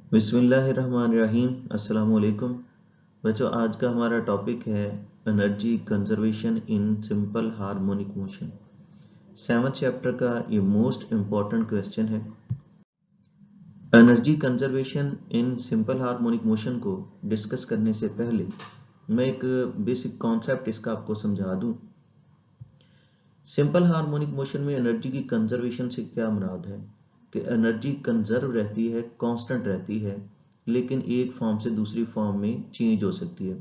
बिस्मिल्लाहिर्रहमानिर्रहीम। अस्सलाम वालेकुम बच्चों, आज का हमारा टॉपिक है energy conservation in simple harmonic motion. 7th chapter का ये मोस्ट इम्पॉर्टेंट क्वेश्चन है। Energy conservation in simple harmonic motion को डिस्कस करने से पहले मैं एक बेसिक कॉन्सेप्ट इसका आपको समझा दूं। सिंपल हार्मोनिक मोशन में एनर्जी की कंजर्वेशन से क्या मुराद है कि एनर्जी कंजर्व रहती है, कांस्टेंट रहती है, लेकिन एक फॉर्म से दूसरी फॉर्म में चेंज हो सकती है।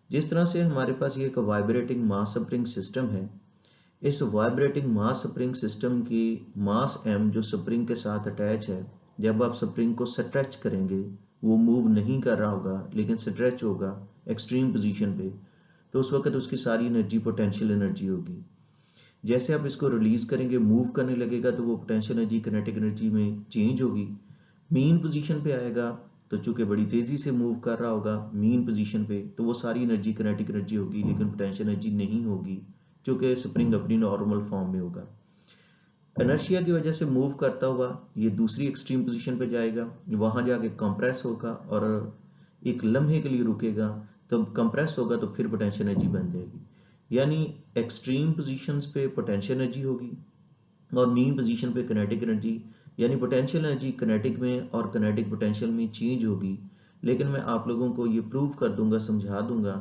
जिस तरह से हमारे पास ये एक वाइब्रेटिंग मास स्प्रिंग सिस्टम है, इस वाइब्रेटिंग मास स्प्रिंग सिस्टम की मास m जो स्प्रिंग के साथ अटैच है, जब आप स्प्रिंग को स्ट्रेच करेंगे वो मूव नहीं कर रहा होगा लेकिन स्ट्रेच होगा एक्सट्रीम पोजीशन पे, तो उस वक्त उसकी सारी एनर्जी पोटेंशियल एनर्जी होगी। जैसे आप इसको रिलीज करेंगे, मूव करने लगेगा, तो वो पोटेंशियल एनर्जी किनेटिक एनर्जी में चेंज होगी। मीन पोजीशन पे आएगा तो चूंकि बड़ी तेजी से मूव कर रहा होगा मीन पोजीशन पे, तो वो सारी एनर्जी किनेटिक एनर्जी होगी लेकिन पोटेंशियल एनर्जी नहीं होगी क्योंकि स्प्रिंग अपनी नॉर्मल फॉर्म में होगा। इनर्शिया की वजह से मूव करता हुआ ये दूसरी एक्सट्रीम पोजीशन पे जाएगा, वहां जाके कंप्रेस होगा और एक लम्हे के लिए रुकेगा, तो कंप्रेस होगा तो फिर पोटेंशियल एनर्जी बन जाएगी। यानी एक्सट्रीम पोजीशंस पे पोटेंशियल एनर्जी होगी और मीन पोजीशन पे किनेटिक एनर्जी, यानी पोटेंशियल एनर्जी किनेटिक में और किनेटिक पोटेंशियल में चेंज होगी। लेकिन मैं आप लोगों को ये प्रूव कर दूंगा, समझा दूंगा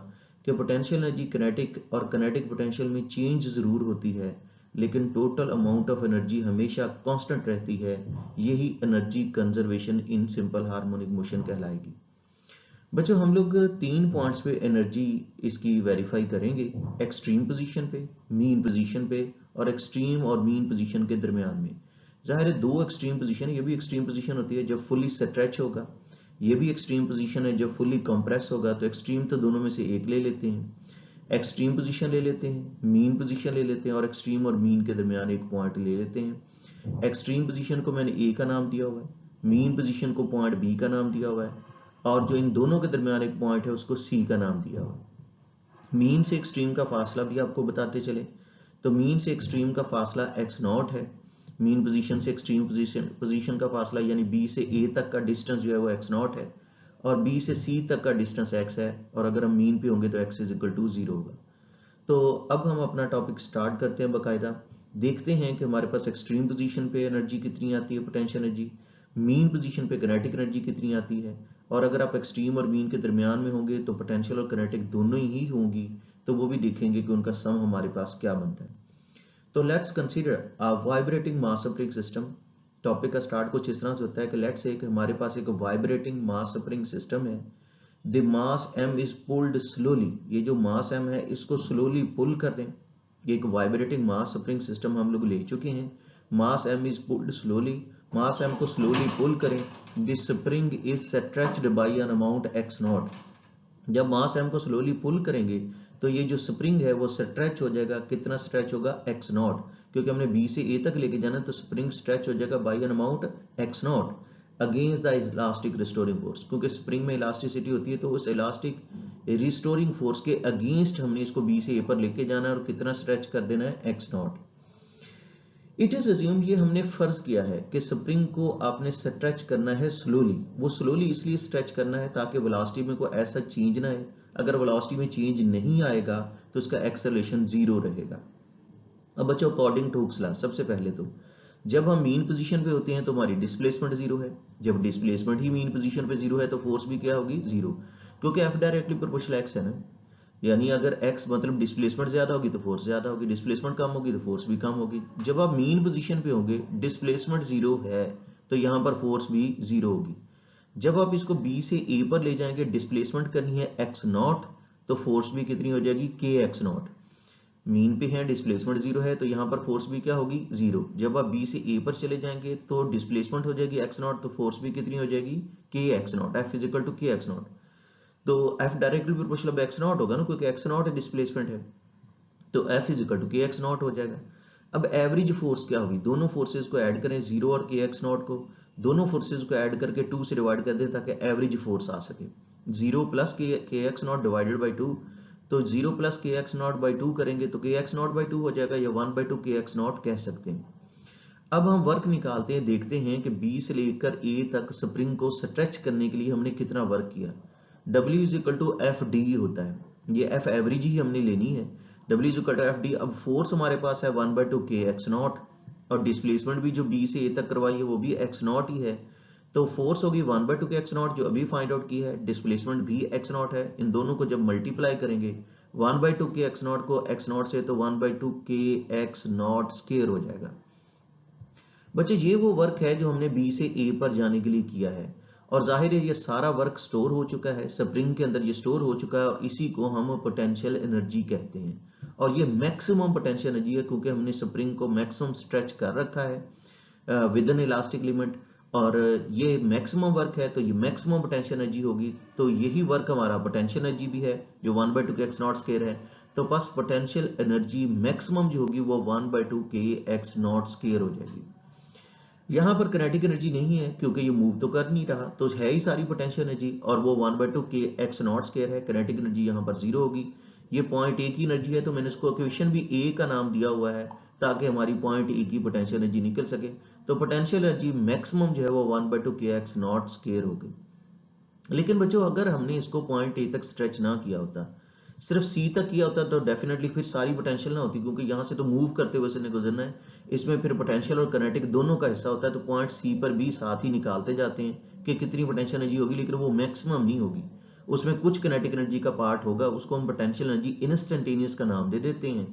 कि पोटेंशियल एनर्जी किनेटिक और किनेटिक पोटेंशियल में चेंज जरूर होती है लेकिन टोटल अमाउंट ऑफ एनर्जी हमेशा कांस्टेंट रहती है। यही energy conservation in simple harmonic motion कहलाएगी। बच्चों, हम लोग 3 पॉइंट्स पे एनर्जी इसकी वेरीफाई करेंगे, एक्सट्रीम पोजीशन पे, मीन पोजीशन पे और एक्सट्रीम और मीन पोजीशन के दरमियान में। जाहिर है 2 एक्सट्रीम पोजीशन, ये भी एक्सट्रीम पोजीशन होती है जब फुली स्ट्रेच होगा, ये भी एक्सट्रीम पोजीशन है जब फुली कंप्रेस होगा। तो एक्सट्रीम तो दोनों में से एक ले लेते हैं, एक्सट्रीम पोजीशन ले लेते हैं, मीन पोजीशन ले लेते हैं और एक्सट्रीम और मीन के दरमियान एक पॉइंट ले लेते हैं। एक्सट्रीम पोजीशन को मैंने ए का नाम दिया हुआ है, मीन पोजीशन को पॉइंट बी का नाम दिया हुआ है और जो इन दोनों के दरमियान एक पॉइंट है उसको सी का नाम दिया हुआ है। मीन से एक्सट्रीम का फासला भी आपको बताते चले, तो मीन से एक्सट्रीम का फासला x नॉट है। मीन पोजीशन से एक्सट्रीम पोजीशन का फासला यानी b से a तक का डिस्टेंस जो है वो x नॉट है और b से c तक का डिस्टेंस x है, और अगर हम मीन पे होंगे तो x इज इक्वल टू 0 होगा। तो अब हम अपना टॉपिक स्टार्ट करते हैं बाकायदा। देखते हैं कि हमारे पास एक्सट्रीम पोजीशन पे एनर्जी कितनी आती है, पोटेंशियल एनर्जी, मीन पोजीशन पे किनेटिक एनर्जी कितनी आती है, और अगर आप एक्सट्रीम और मीन के दरमियान में होंगे तो पोटेंशियल और किनेटिक दोनों ही होंगी, तो वो भी देखेंगे कि उनका सम हमारे पास क्या बनता है। तो let's consider a vibrating mass spring system. Topic का स्टार्ट कुछ इस तरह से होता है कि लेट्स से कि हमारे पास एक वाइब्रेटिंग मास स्प्रिंग सिस्टम है। The mass m is pulled slowly, ये जो मास m है इसको स्लोली पुल कर दें। एक वाइब्रेटिंग मास स्प्रिंग सिस्टम हम लोग ले चुके हैं। Mass m is pulled slowly, mass m को स्लोली पुल करें। The spring is stretched by an amount x naught. जब मास m को स्लोली पुल करेंगे तो ये जो स्प्रिंग है वो स्ट्रेच हो जाएगा। कितना स्ट्रेच होगा? x नॉट, क्योंकि हमने b से a तक लेके जाना, तो स्प्रिंग स्ट्रेच हो जाएगा by an amount x naught against the elastic restoring force. क्योंकि स्प्रिंग में इलास्टिसिटी होती है, तो उस इलास्टिक रिस्टोरिंग फोर्स के अगेंस्ट हमने इसको b से a पर लेके जाना है और कितना स्ट्रेच कर देना है? x not. It is assume, ये हमने फर्ज किया है कि स्प्रिंग को आपने स्ट्रेच करना है स्लोली। वो स्लोली इसलिए स्ट्रेच करना है ताकि वेलोसिटी में कोई ऐसा चेंज ना है। अगर वेलोसिटी में चेंज नहीं आएगा तो उसका एक्सेलरेशन 0 रहेगा। अब बच्चों, अकॉर्डिंग टू हुक्स लॉ, सबसे पहले तो जब हम मीन पोजीशन पे होते हैं तो हमारी डिस्प्लेसमेंट 0 है। जब डिस्प्लेसमेंट ही मीन पोजीशन पे 0 है तो फोर्स भी क्या होगी? 0, क्योंकि एफ डायरेक्टली प्रोपोर्शनल एक्स है ना। यानी अगर x मतलब डिस्प्लेसमेंट ज्यादा होगी तो फोर्स ज्यादा होगी, डिस्प्लेसमेंट कम होगी तो फोर्स भी कम होगी। जब आप मीन पोजीशन पे होंगे, डिस्प्लेसमेंट 0 है तो यहां पर फोर्स भी 0 होगी। जब आप इसको b से a पर ले जाएंगे, डिस्प्लेसमेंट करनी है x नॉट, तो फोर्स भी कितनी हो जाएगी? k x not. मीन पे है, डिस्प्लेसमेंट 0 है, तो यहां पर फोर्स भी क्या होगी? 0। जब आप b से a पर चले जाएंगे तो डिस्प्लेसमेंट हो जाएगी x नॉट, तो फोर्स भी कितनी हो जाएगी? k x naught. f is equal to k x naught. तो F डायरेक्टली प्रोपोर्शनल अब x नॉट होगा ना, क्योंकि x नॉट डिस्प्लेसमेंट है, तो F is equal to k x naught हो जाएगा। अब एवरेज फोर्स क्या होगी? दोनों फोर्सेस को ऐड करें, 0 और के एक्स नॉट को, दोनों फोर्सेस को ऐड करके 2 से डिवाइड कर दें ताकि एवरेज फोर्स आ सके। 0 प्लस के एक्स नॉट डिवाइडेड बाई 2, तो 0 प्लस के एक्स नॉट बाई 2 करेंगे तो के एक्स नॉट बाई 2 हो जाएगा, या 1 बाई 2 के एक्स नॉट कह सकते हैं। अब हम वर्क निकालते हैं, देखते हैं कि बी से लेकर ए तक स्प्रिंग को स्ट्रेच करने के लिए हमने कितना वर्क किया। W is equal to F D होता है, ये एफ एवरेज ही हमने लेनी है। W is equal to F D. अब फोर्स हमारे पास है 1/2 के एक्स नॉट, और डिस्प्लेसमेंट भी जो बी से ए तक करवाई है वो भी एक्स नॉट ही है। तो फोर्स होगी 1/2 के एक्स नॉट जो अभी फाइंड आउट की है, डिस्प्लेसमेंट भी एक्स नॉट है। इन दोनों को जब मल्टीप्लाई करेंगे 1/2 के एक्स नॉट को एक्स नॉट से, तो 1/2 के एक्स नॉट स्क्वायर हो जाएगा। बच्चे ये वो वर्क है जो हमने बी से ए पर जाने के लिए किया है, और जाहिर है ये सारा वर्क स्टोर हो चुका है, स्प्रिंग के अंदर ये स्टोर हो चुका है, और इसी को हम पोटेंशियल एनर्जी कहते हैं। और ये मैक्सिमम पोटेंशियल एनर्जी है क्योंकि हमने स्प्रिंग को मैक्सिमम स्ट्रेच कर रखा है विद एन इलास्टिक लिमिट, और ये मैक्सिमम वर्क है तो ये मैक्सिमम पोटेंशियल एनर्जी होगी। तो यही वर्क हमारा पोटेंशियल एनर्जी भी है जो 1/2 के एक्स नॉट स्क्वायर है। तो बस पोटेंशियल एनर्जी मैक्सिमम जो होगी वो 1/2 के एक्स नॉट स्क्वायर हो जाएगी। यहाँ पर किनेटिक एनर्जी नहीं है क्योंकि ये मूव तो कर नहीं रहा, तो है ही सारी पोटेंशियल एनर्जी, और वो 1/2 के एक्स नॉट स्क्वायर है। किनेटिक एनर्जी यहाँ पर 0 होगी। ये पॉइंट ए की एनर्जी है तो मैंने इसको इक्वेशन भी ए का नाम दिया हुआ है ताकि हमारी पॉइंट ए की पोटेंशियल एनर्जी निकल सके। तो पोटेंशियल एनर्जी मैक्सिमम जो है वो 1/2 के एक्स नॉट स्क्वायर होगी। लेकिन बच्चों अगर हमने इसको पॉइंट ए तक स्ट्रेच ना किया होता, सिर्फ सी तक किया होता, तो डेफिनेटली फिर सारी पोटेंशियल ना होती, क्योंकि यहाँ से तो मूव करते हुए से गुजरना है। इसमें फिर पोटेंशियल और किनेटिक दोनों का हिस्सा होता है, तो पॉइंट सी पर भी साथ ही निकालते जाते हैं कि कितनी पोटेंशियल एनर्जी होगी, लेकिन वो मैक्सिमम नहीं होगी। उसमें कुछ किनेटिक एनर्जी का पार्ट होगा, उसको हम पोटेंशियल एनर्जी इंस्टेंटेनियस का नाम दे देते हैं,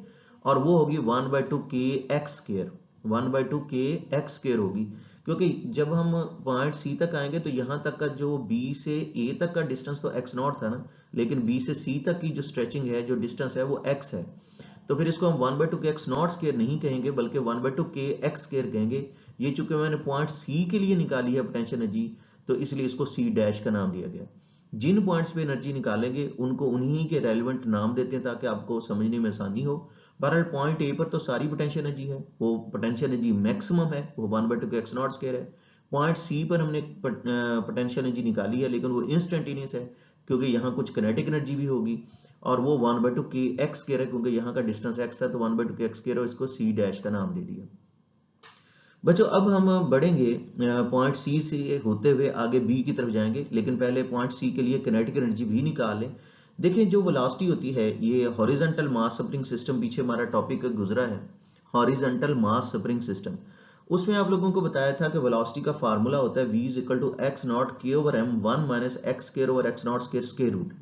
और वो होगी 1/2 k x square. 1/2 k x square होगी, क्योंकि जब हम पॉइंट सी तक आएंगे तो यहाँ तक का जो बी से ए तक का डिस्टेंस तो एक्स नॉट था ना, लेकिन बी से सी तक की जो स्ट्रेचिंग है, जो डिस्टेंस है, वो एक्स है। तो फिर इसको हम 1/2 के एक्स नॉट स्क्वायर नहीं कहेंगे बल्कि 1/2 के एक्स स्क्वायर कहेंगे। ये चूंकि मैंने पॉइंट सी के लिए निकाली है पोटेंशियल एनर्जी, तो इसलिए इसको सी डैश का नाम दिया गया। जिन पॉइंट्स पे एनर्जी निकालेंगे उनको उन्हीं के रेलिवेंट नाम देते हैं ताकि आपको समझने में आसानी हो। बहरहाल पॉइंट ए पर तो सारी पोटेंशियल एनर्जी है, वो पोटेंशियल एनर्जी मैक्सिमम है, वो 1/2 के एक्स नॉट स्क्वायर है। पॉइंट सी पर हमने पोटेंशियल एनर्जी निकाली है, लेकिन वो इंस्टेंटेनियस है क्योंकि यहाँ कुछ किनेटिक एनर्जी भी होगी, और वो 1/2 के एक्स स्क्वायर है क्योंकि यहाँ का डिस्टेंस एक्स था, तो 1/2 के एक्स स्क्वायर है, इसको सी डैश का नाम दे दिया। बच्चों अब हम बढ़ेंगे पॉइंट सी से होते हुए आगे बी की तरफ जाएंगे, लेकिन पहले पॉइंट सी के लिए किनेटिक एनर्जी भी निकाल लें। देखिए जो वेलोसिटी होती है, ये हॉरिजॉन्टल मास स्प्रिंग सिस्टम, पीछे हमारा टॉपिक गुजरा है हॉरिजॉन्टल मास स्प्रिंग सिस्टम, उसमें आप लोगों को बताया था कि वेलोसिटी का फार्मूला होता है v is equal to x naught k over m 1 minus x square over x naught square square root.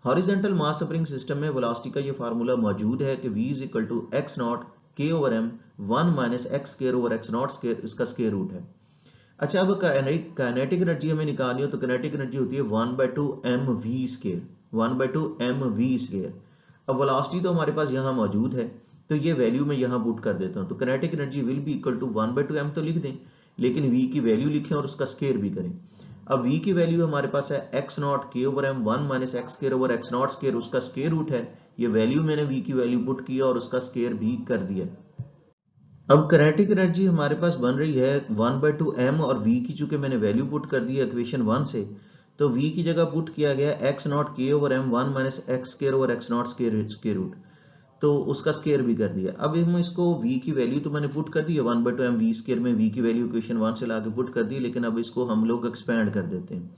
Horizontal mass spring system में वेलोसिटी का ये फार्मूला मौजूद है कि v is equal to x naught k over m 1 minus x square over x naught square, इसका square root है। अच्छा अब काइनेटिक एनर्जी हमें निकालनी हो तो काइनेटिक एनर्जी होती है 1/2 mv स्क्वायर, 1/2 mv स्क्वायर। अब वेलोसिटी तो हमारे पास यहाँ मौजूद है, तो ये वैल्यू मैं यहाँ पुट कर देता हूँ। तो kinetic energy will be equal to 1/2 m तो लिख दें, लेकिन v की वैल्यू लिखें और उसका स्क्वायर भी करें। अब v की वैल्यू हमारे पास है x naught k over m 1 minus x square over x naught square, उसका स्क्वायर रूट है। ये वैल्यू मैंने v की वैल्यू पुट किया और उसका स्क्वायर भी कर दिया। अब काइनेटिक एनर्जी हमारे पास बन रही है 1/2 m, और v की चूंकि मैंने वैल्यू पुट कर दी है इक्वेशन 1 से, तो v की जगह पुट किया गया x naught k over m 1 minus x square over x naught square root, तो उसका स्क्वायर भी कर दिया। अब हम इसको v की वैल्यू तो मैंने पुट कर दी है 1/2 m v स्क्वायर में, v की वैल्यू इक्वेशन 1 से लाके पुट कर दी, लेकिन अब इसको हम लोग एक्सपैंड कर देते हैं।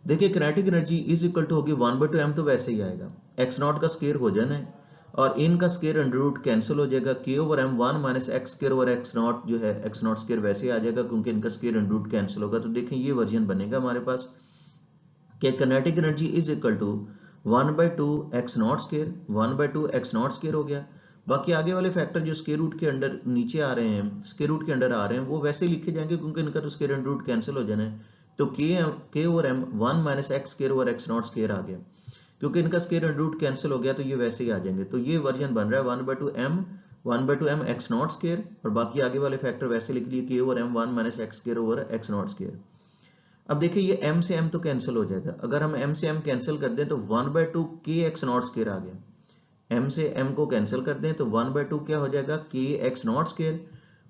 देखिए kinetic energy is equal to होगी 1/2 m, तो वैसे ही आएगा, एक्स नॉट का स्क्वायर हो जाना है और इनका स्क्वायर अंडर रूट कैंसिल हो जाएगा, k over m 1 minus x square over x naught जो है एक्स नॉट स्क्वायर वैसे आ जाएगा क्योंकि इनका स्क्वायर अंडर रूट कैंसिल होगा। तो देखें ये वर्जन बनेगा हमारे पास कि kinetic energy is equal to 1/2 x naught square, 1/2 x naught square हो गया। बाकी आगे वाले फैक्टर जो स्क्वायर रूट के अंडर नीचे आ रहे हैं, स्क्वायर रूट के अंडर आ रहे हैं, वो वैसे ही लिखे जाएंगे क्योंकि इनका तो स्क्वायर अंडर रूट कैंसिल हो जाना है। तो k over m 1 minus x square over x naught square आ गया, क्योंकि इनका स्क्वायर अंडर रूट कैंसिल हो गया, तो ये वैसे ही आ जाएंगे। तो ये वर्जन बन रहा है 1/2 m एक्स नॉट स्क्वायर, और बाकी आगे वाले फैक्टर वैसे लिख लिए, k over m 1 minus x square over x naught square. अब देखिए ये m से m तो कैंसिल हो जाएगा, अगर हम m से m कैंसिल कर दें तो 1/2 के एक्स नॉट स्क्वायर आ गया। m से m को कैंसिल कर दें तो 1/2 क्या हो जाएगा, के x naught square,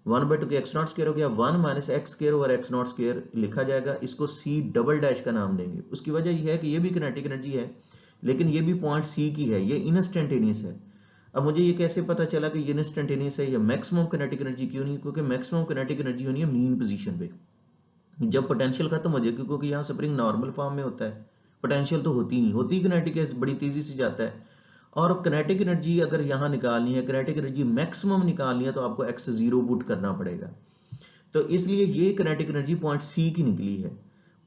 1/2 k x naught square हो गया, 1 minus x square over x naught square लिखा जाएगा, इसको c डबल डैश का नाम देंगे। उसकी वजह यह है कि ये भी किनेटिक एनर्जी है, लेकिन ये भी पॉइंट सी की है, ये इंस्टेंटेनियस है। अब मुझे ये कैसे पता चला कि ये इंस्टेंटेनियस है या मैक्सिमम किनेटिक एनर्जी क्यों नहीं, क्योंकि मैक्सिमम किनेटिक एनर्जी होनी है मीन पोजीशन पे, जब पोटेंशियल खत्म हो जाए, क्योंकि यहाँ स्प्रिंग नॉर्मल फॉर्म में होता है, पोटेंशियल तो होती नहीं, होती किनेटिक है, बड़ी तेजी से जाता है। और किनेटिक एनर्जी अगर यहाँ निकालनी है, किनेटिक एनर्जी मैक्सिमम निकालनी है, तो आपको x0 पुट करना पड़ेगा। तो इसलिए ये किनेटिक एनर्जी पॉइंट सी की निकली है।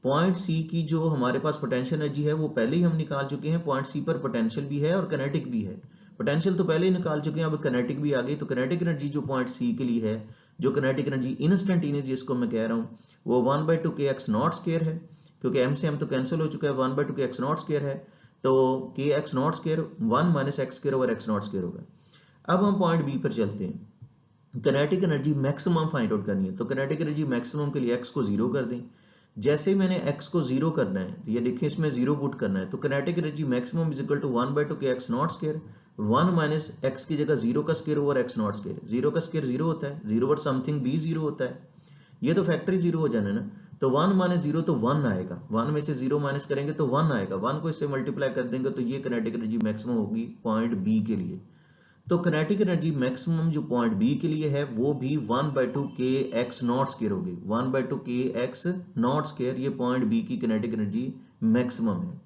पॉइंट सी की जो हमारे पास पोटेंशियल एनर्जी है वो पहले ही हम निकाल चुके हैं, पॉइंट सी पर पोटेंशियल भी है और किनेटिक भी है। पोटेंशियल तो पहले ही निकाल चुके हैं, अब किनेटिक भी आ गई। तो किनेटिक एनर्जी जो पॉइंट सी के लिए है, जो किनेटिक एनर्जी इंस्टेंटेनियस जिसको मैं कह रहा हूँ, वो 1/2 के एक्स नॉट स्क्वायर है, क्योंकि m से m तो कैंसिल हो चुका है, 1/2 के एक्स नॉट स्क्वायर है, तो के x naught square 1 minus x square over x naught square होगा। अब हम पॉइंट बी पर चलते हैं, kinetic energy maximum find out करनी है। तो किनेटिक एनर्जी मैक्सिमम के लिए x को 0 कर दें। जैसे ही मैंने x को 0 करना है, ये देखिए इसमें 0 पुट करना है, तो kinetic energy maximum is equal to 1/2 k x naught square, 1 minus x की जगह 0 का square over x naught square. 0 का स्क्वायर 0 होता है, 0 ओवर समथिंग भी 0 होता है, ये तो फैक्टरी 0 हो जाना ना। तो 1 माइनस 0 तो 1 आएगा, 1 में से 0 माइनस करेंगे तो 1 आएगा, 1 को इससे मल्टीप्लाई कर देंगे तो ये किनेटिक एनर्जी मैक्सिमम होगी पॉइंट बी के लिए। तो किनेटिक एनर्जी मैक्सिमम जो पॉइंट बी के लिए है वो भी 1/2 के एक्स नॉट स्क्वायर होगी, 1/2 के एक्स नॉट स्क्वायर, ये पॉइंट बी की किनेटिक एनर्जी मैक्सिमम है।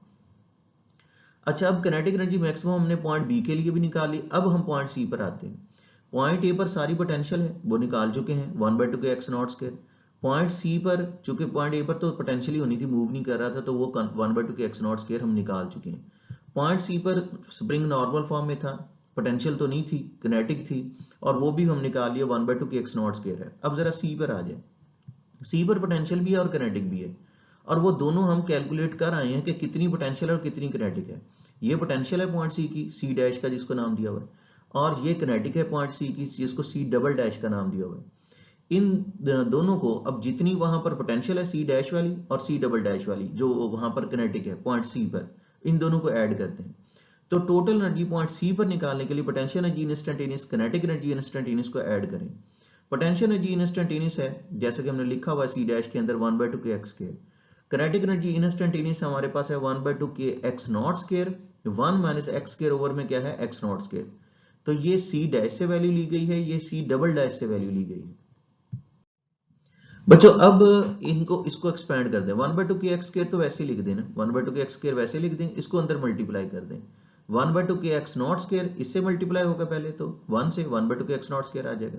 अच्छा, अब किनेटिक एनर्जी मैक्सिमम हमने पॉइंट बी के लिए भी निकाली, अब हम पॉइंट सी पर आते हैं। पॉइंट ए पर सारी पोटेंशियल है, वो निकाल चुके हैं, 1/2 k x naught square. Point C पर, चूंकि पॉइंट ए पर तो पोटेंशियल ही होनी थी, मूव नहीं कर रहा था, तो वो 1/2 के एक्स नॉट स्क्वायर हम निकाल चुके हैं। पॉइंट सी पर स्प्रिंग नॉर्मल फॉर्म में था, पोटेंशियल तो नहीं थी, किनेटिक थी, और वो भी हम निकाल लिया, 1/2 के एक्स नॉट स्क्वायर है। अब जरा सी पर आ जाए, सी पर पोटेंशियल भी है और किनेटिक भी है, और वो दोनों हम कैलकुलेट कर आए हैं कि कितनी पोटेंशियल और कितनी किनेटिक है। ये पोटेंशियल है पॉइंट सी की, सी डैश का जिसको नाम दिया हुआ है, और ये किनेटिक है पॉइंट सी की, जिसको सी डबल डैश का नाम दिया हुआ है। इन दोनों को, अब जितनी वहां पर पोटेंशियल है सी डैश वाली और सी डबल डैश वाली जो वहां पर किनेटिक है पॉइंट सी पर, इन दोनों को ऐड करते हैं। तो टोटल एनर्जी पॉइंट सी पर निकालने के लिए potential energy instantaneous, kinetic energy instantaneous को ऐड करें। पोटेंशियल एनर्जी इंस्टेंटेनियस है, जैसे कि हमने लिखा हुआ है सी डैश के अंदर 1/2 k x square. Kinetic energy instantaneous हमारे पास है 1/2 k x naught square, 1 minus x square over में क्या है, एक्स नॉट स्क्वायर। तो ये सी डैश से वैल्यू ली गई है, ये सी डबल डैश से वैल्यू ली गई है। बच्चों अब इनको, इसको एक्सपैंड कर दें, 1/2 के एक्स स्क्वायर तो वैसे लिख देना, 1/2 के एक्स स्क्वायर वैसे लिख दें, इसको अंदर मल्टीप्लाई कर दें, 1/2 के एक्स नॉट स्क्वायर इससे मल्टीप्लाई होगा, पहले तो 1 से 1/2 के एक्स नॉट स्क्वायर आ जाएगा,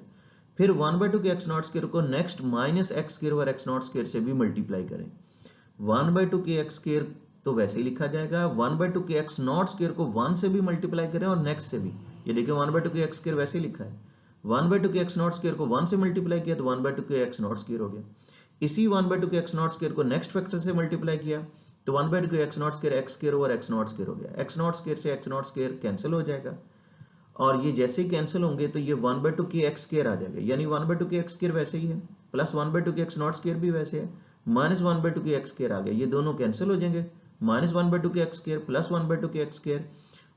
फिर 1/2 के एक्स नॉट स्क्वायर को next minus x square over x naught square से भी मल्टीप्लाई करें। 1/2 के एक्स स्क्वायर तो वैसे ही लिखा जाएगा, 1/2 के एक्स नॉट स्क्वायर को 1 से भी मल्टीप्लाई करें और नेक्स्ट से भी, ये देखिए 1/2 के एक्स स्क्वायर वैसे लिखा है, 1/2 के एक्स नॉट स्क्वायर को 1 से मल्टीप्लाई किया तो 1/2 के एक्स नॉट स्क्वायर हो गया। इसी 1/2 के एक्स नॉट स्क्वायर को नेक्स्ट फैक्टर से मल्टीप्लाई किया तो 1/2 k x naught square x square over x naught square हो गया, एक्स नॉट स्क्वायर से एक्स नॉट स्क्वायर कैंसिल हो जाएगा, और ये जैसे ही कैंसिल होंगे तो ये 1/2 के एक्स स्क्वायर आ जाएगा, यानी 1/2 के एक्स स्क्वायर वैसे ही है, plus 1/2 k x naught square भी वैसे है, माइनस 1/2 के एक्स स्क्वायर आ गया, ये दोनों कैंसिल हो जाएंगे, minus 1/2 k x square plus 1/2 k x square,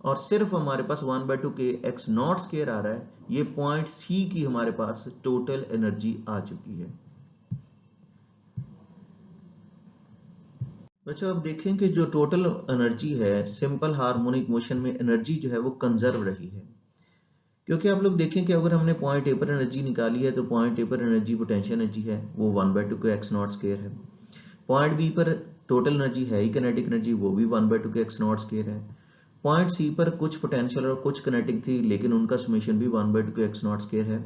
और सिर्फ हमारे पास 1/2 के एक्स नॉट स्क्वायर आ रहा है। ये पॉइंट सी की हमारे पास टोटल एनर्जी आ चुकी है। बच्चों अब देखें कि जो टोटल एनर्जी है सिंपल हार्मोनिक मोशन में, एनर्जी जो है वो कंजर्व रही है, क्योंकि आप लोग देखें कि अगर हमने पॉइंट ए पर एनर्जी निकाली है तो पॉइंट ए पर एनर्जी पोटेंशियल एनर्जी है वो 1/2 के एक्स नॉट स्क्वायर है, पॉइंट बी पर टोटल एनर्जी है ही किनेटिक एनर्जी, वो भी 1/2 के एक्स नॉट स्क्वायर है, पॉइंट सी पर कुछ पोटेंशियल और कुछ किनेटिक थी लेकिन उनका समेशन भी 1/2 के एक्स नॉट स्क्वायर है।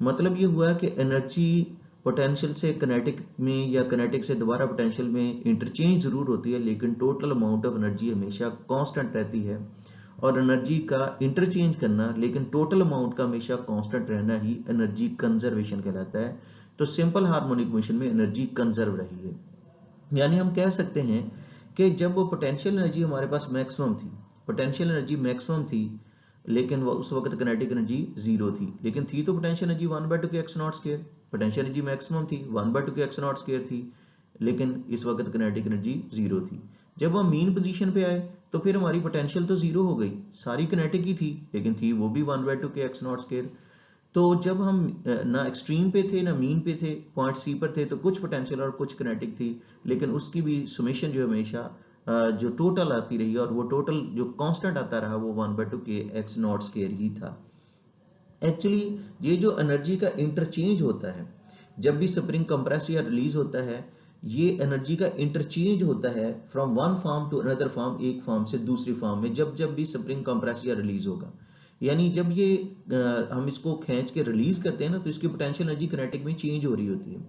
मतलब ये हुआ कि एनर्जी पोटेंशियल से किनेटिक में या किनेटिक से दोबारा पोटेंशियल में इंटरचेंज जरूर होती है, लेकिन टोटल अमाउंट ऑफ एनर्जी हमेशा कांस्टेंट रहती है, और एनर्जी का इंटरचेंज करना लेकिन टोटल अमाउंट का हमेशा कांस्टेंट रहना ही एनर्जी कंजर्वेशन कहलाता है। तो सिंपल हार्मोनिक मोशन में एनर्जी कंजर्व रही है, यानी हम कह सकते हैं कि जब वो पोटेंशियल एनर्जी हमारे पास मैक्सिमम थी, पोटेंशियल एनर्जी मैक्सिमम थी, लेकिन वो उस वक्त किनेटिक एनर्जी 0 थी, लेकिन थी तो potential energy 1/2 k x naught square, potential energy maximum थी 1/2 के एक्स नॉट स्क्वायर थी, लेकिन इस वक्त किनेटिक एनर्जी 0 थी। जब हम मीन पोजीशन पे आए तो फिर हमारी पोटेंशियल तो 0 हो गई, सारी किनेटिक ही थी, लेकिन थी वो भी 1/2 के एक्स नॉट स्क्वायर। तो जब हम ना एक्सट्रीम पे थे ना मीन पे थे, पॉइंट सी पर थे, तो कुछ पोटेंशियल और कुछ किनेटिक थी, लेकिन उसकी भी समेशन जो हमेशा जो टोटल आती रही और वो टोटल जो कांस्टेंट आता रहा वो 1/2 के एक्स नॉट स्क्वायर ही था। एक्चुअली ये जो एनर्जी का इंटरचेंज होता है, जब भी स्प्रिंग कंप्रेस या रिलीज होता है, ये एनर्जी का इंटरचेंज होता है from one form to another form, एक फॉर्म से दूसरी फॉर्म में, जब जब भी स्प्रिंग कंप्रेस या रिलीज होगा। यानी जब ये हम इसको खींच के रिलीज करते हैं ना, तो इसकी पोटेंशियल एनर्जी किनेटिक में चेंज हो रही होती है,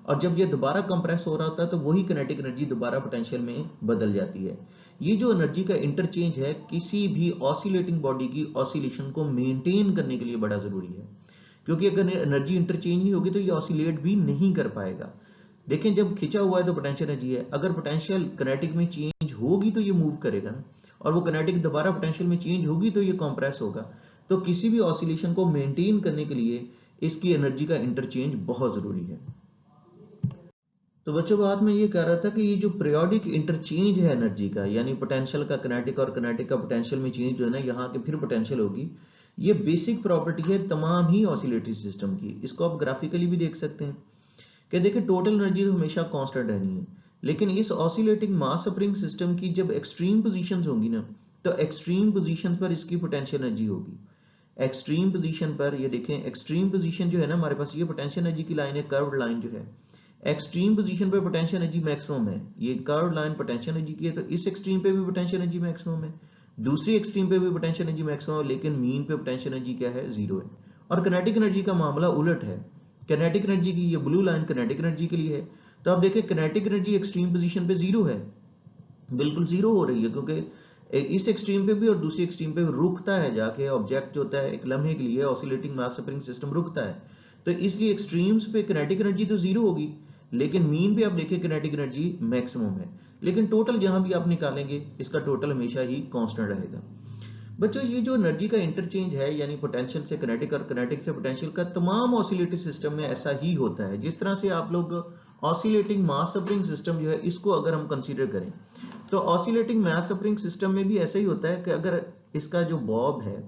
और जब ये दोबारा कंप्रेस हो रहा होता है तो वही किनेटिक एनर्जी दोबारा पोटेंशियल में बदल जाती है। ये जो एनर्जी का इंटरचेंज है किसी भी ऑसिलेटिंग बॉडी की ऑसिलेशन को मेंटेन करने के लिए बड़ा जरूरी है, क्योंकि अगर एनर्जी इंटरचेंज नहीं होगी तो ये ऑसिलेट भी नहीं कर पाएगा। देखें, जब खिंचा हुआ है तो पोटेंशियल एनर्जी है, अगर पोटेंशियल किनेटिक में चेंज होगी तो ये मूव करेगा ना, और वो किनेटिक दोबारा पोटेंशियल में चेंज होगी तो ये कंप्रेस होगा। तो किसी भी ऑसिलेशन को मेंटेन करने के लिए इसकी एनर्जी का इंटरचेंज बहुत जरूरी है। तो बच्चों, बात मैं ये कह रहा था कि ये जो पीरियोडिक इंटरचेंज है एनर्जी का, यानी पोटेंशियल का किनेटिक और किनेटिक का पोटेंशियल में चेंज जो है ना, यहाँ के फिर पोटेंशियल होगी, ये बेसिक प्रॉपर्टी है तमाम ही ऑसिलेटरी सिस्टम की। इसको आप ग्राफिकली भी देख सकते हैं कि देखिए टोटल एनर्जी तो हमेशा कांस्टेंट रहनी है, लेकिन इस ऑसिलेटिंग मास स्प्रिंग सिस्टम की जब एक्सट्रीम पोजीशंस होंगी ना, तो एक्सट्रीम पोजीशन पर इसकी पोटेंशियल एनर्जी होगी। एक्सट्रीम पोजीशन पर ये देखें, एक्सट्रीम पोजीशन जो है ना हमारे पास, ये पोटेंशियल एनर्जी की लाइन है, कर्व्ड लाइन जो है, एक्सट्रीम पोजीशन पे पोटेंशियल एनर्जी मैक्सिमम है। ये कर्व्ड लाइन पोटेंशियल एनर्जी की है, तो इस एक्सट्रीम पे भी पोटेंशियल एनर्जी मैक्सिमम है, दूसरी एक्सट्रीम पे भी पोटेंशियल एनर्जी मैक्सिमम है, लेकिन मीन पे पोटेंशियल एनर्जी क्या है, जीरो है। और किनेटिक एनर्जी का मामला उलट है। किनेटिक एनर्जी की ये ब्लू लाइन किनेटिक एनर्जी के लिए है, तो आप देखिए किनेटिक एनर्जी एक्सट्रीम पोजीशन पे जीरो है, बिल्कुल जीरो हो रही है, क्योंकि इस एक्सट्रीम पे भी और दूसरी एक्सट्रीम पे भी रुकता है जाके ऑब्जेक्ट जो होता है, एक लम्हे के लिए ऑसिलेटिंग मास स्प्रिंग सिस्टम रुकता है, तो इसलिए एक्सट्रीम्स पे किनेटिक एनर्जी तो जीरो होगी, लेकिन मीन पे आप देखिए किनेटिक एनर्जी मैक्सिमम है। लेकिन टोटल जहां भी आप निकालेंगे इसका टोटल हमेशा ही कांस्टेंट रहेगा। बच्चों, ये जो एनर्जी का इंटरचेंज है, यानी पोटेंशियल से किनेटिक और किनेटिक से पोटेंशियल का, तमाम ऑसिलेटरी सिस्टम में ऐसा ही होता है। जिस तरह से आप लोग ऑसिलेटिंग मास स्प्रिंग सिस्टम जो है इसको अगर हम कंसीडर करें, तो ऑसिलेटिंग मास स्प्रिंग सिस्टम में भी ऐसा ही होता है कि अगर इसका जो बॉब है,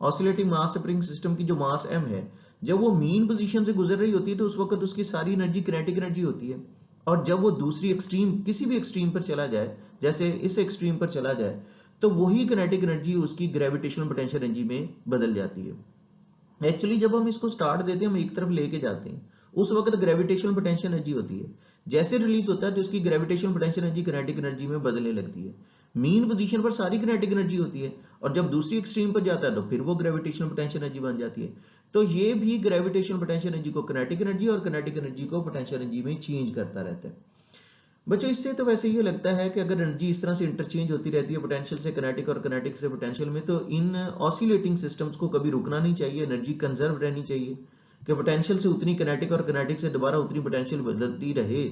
ऑसिलेटिंग मास स्प्रिंग सिस्टम की जो मास m है, जब वो मीन पोजीशन से गुजर रही होती है तो उस वक्त उसकी सारी एनर्जी किनेटिक एनर्जी होती है, और जब वो दूसरी एक्सट्रीम, किसी भी एक्सट्रीम पर चला जाए, जैसे इस एक्सट्रीम पर चला जाए, तो वही किनेटिक एनर्जी उसकी ग्रेविटेशनल पोटेंशियल एनर्जी में बदल जाती है। एक्चुअली जब हम इसको स्टार्ट देते हैं, हम एक तरफ लेके जाते हैं, उस वक्त ग्रेविटेशनल पोटेंशियल एनर्जी होती है, जैसे रिलीज होता है तो उसकी gravitational potential energy kinetic energy में बदलने लगती है। मीन पोजीशन पर सारी किनेटिक एनर्जी होती है, और जब दूसरी एक्सट्रीम पर जाता है तो फिर वो ग्रेविटेशनल पोटेंशियल एनर्जी बन जाती है। तो ये भी ग्रेविटेशनल पोटेंशियल एनर्जी को किनेटिक एनर्जी और किनेटिक एनर्जी को पोटेंशियल एनर्जी में चेंज करता रहता है। बच्चों, इससे तो वैसे ये लगता है कि अगर एनर्जी इस तरह से इंटरचेंज होती रहती है पोटेंशियल से किनेटिक और किनेटिक से पोटेंशियल में, तो इन ऑसिलेटिंग सिस्टम्स को कभी रुकना नहीं चाहिए, एनर्जी कंजर्व रहनी चाहिए कि पोटेंशियल से उतनी किनेटिक और किनेटिक से दोबारा उतनी पोटेंशियल बदलती रहे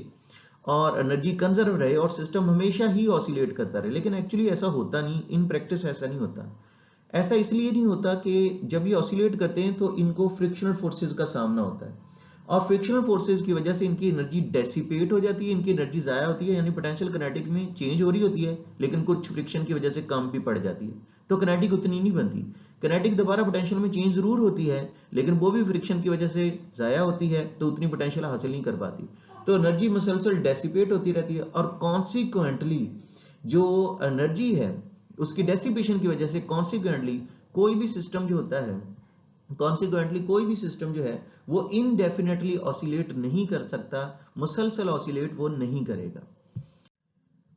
और एनर्जी कंजर्व रहे और सिस्टम हमेशा ही ऑसिलेट करता रहे। लेकिन एक्चुअली ऐसा होता नहीं, इन प्रैक्टिस ऐसा नहीं होता। ऐसा इसलिए नहीं होता कि जब ये ऑसिलेट करते हैं तो इनको फ्रिक्शनल फोर्सेस का सामना होता है, और फ्रिक्शनल फोर्सेस की वजह से इनकी एनर्जी डेसिपेट हो जाती है, इनकी एनर्जी जाया होती है, यानी पोटेंशियल किनेटिक में चेंज हो रही होती है, लेकिन कुछ फ्रिक्शन की वजह से कम भी पड़ जाती है, तो किनेटिक उतनी नहीं बनती। किनेटिक दोबारा पोटेंशियल में चेंज जरूर होती है, लेकिन वो भी फ्रिक्शन की वजह से जाया होती है, तो उतनी पोटेंशियल हासिल नहीं कर पाती। तो एनर्जी मुसलसल डेसिपेट होती रहती है, और कॉन्सिक्वेंटली जो एनर्जी है उसकी डेसिपेशन की वजह से कॉन्सिक्वेंटली कोई भी सिस्टम जो होता है, कोई भी सिस्टम जो है वो इनडेफिनेटली ऑसिलेट नहीं कर सकता, मुसलसल ऑसिलेट वो नहीं करेगा।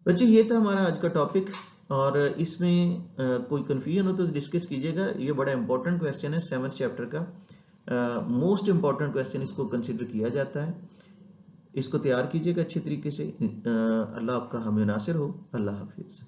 बच्चे, ये था हमारा आज का टॉपिक, और इसमें कोई कंफ्यूजन हो तो डिस्कस कीजिएगा। ये बड़ा इंपॉर्टेंट क्वेश्चन है 7th चैप्टर का, मोस्ट इंपॉर्टेंट क्वेश्चन इसको कंसिडर किया जाता है। इसको तैयार कीजिएगा अच्छे तरीके से। अल्लाह आपका हामी नासिर हो। अल्लाह हाफिज।